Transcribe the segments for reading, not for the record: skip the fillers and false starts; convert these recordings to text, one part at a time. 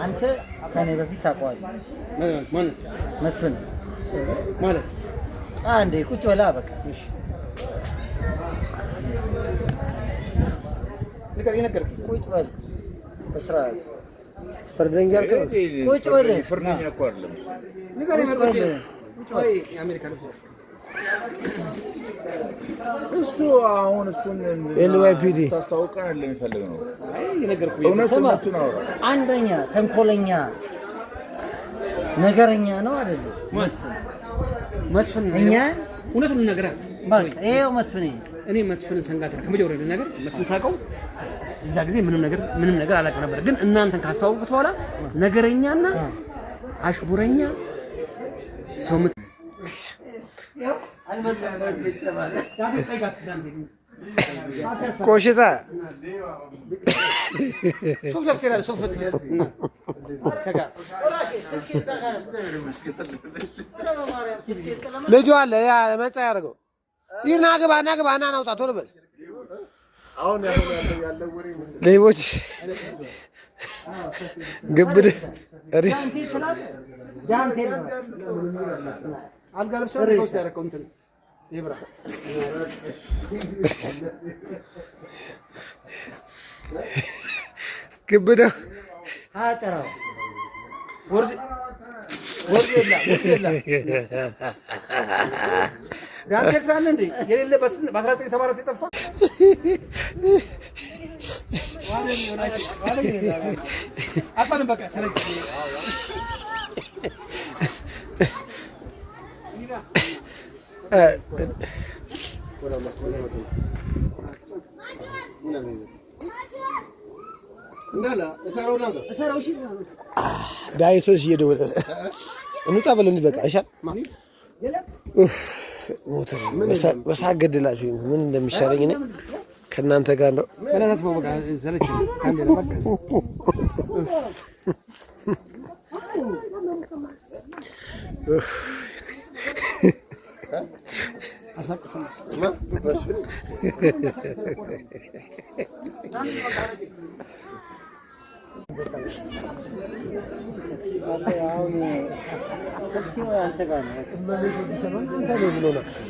አንተ ከኔ በፊት ታውቀዋለህ ማን መስፍን ማለት አንዴ ቁጭ በላ በቃ እሺ ነገርክ ቁጭ በል በስርዓት ፍርደኛ ያልከው ቁጭ በል ፍርደኛ እኮ አይደለም ነገርክ ቁጭ በል የአሜሪካ ልጅ እሱ አሁን እሱን ኤልዋይፒዲ ታስታውቀን ለሚፈልግ ነው አይ ነገርኩ እውነቱን ነው አንደኛ ተንኮለኛ ነገረኛ ነው አይደል መስፍን እኛ እውነቱን ነገር በቃ ይሄው መስፍን እኔ መስፍን ሰንጋተራ ከመጀመሪያው ነገር መስፍን ሳቀው እዛ ጊዜ ምንም ነገር አላውቅም ነበር ግን እናንተን ካስተዋወቁት በኋላ ነገረኛና አሽቡረኛ ሶምት ያው አልመጣም ተባለ ኮሽታ ልጁ አለ ያ መጻ ያደርገው ይርና ግባ ና ናውጣ ቶሎ በል አሁን ያለው ወሬ ሌቦች ግብድ ጃንቴል አልጋ ለብሰው ነው ያረከው እንትን ዜብራ ግብድ አጠራው ወርዚ ጃንቴል ትላለ እንዴ የሌለ በ1974 የጠፋ አፋን በቃ ሰለክ እንዳላ እሰራው ዳይሶስ እየደወለ እንውጣ በለው እንሂድ በቃ አይሻል ሞት በሳገድላችሁ ምን እንደሚሻለኝ እኔ ከእናንተ ጋር ነው ከናታት በቃ ሰለች ካንዴ በቃ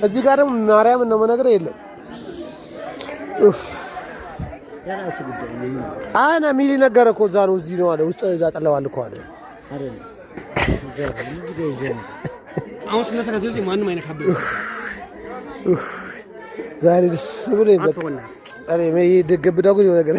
እዚህ ጋር ደግሞ ማርያም ነው መነገር የለም ያራሱ ጉዳይ አና ሚሊ ነገር እኮ እዛ ነው እዚህ ነው አለ ውስጥ እዛ ጠለዋል እኮ አለ አይደል አሁን ስለተከዘ እዚህ ማንንም አይነካብኝ ዛሬ ደስ ብሎ ይበቃ አሬ ምን ይደገብዳው ነው ነገር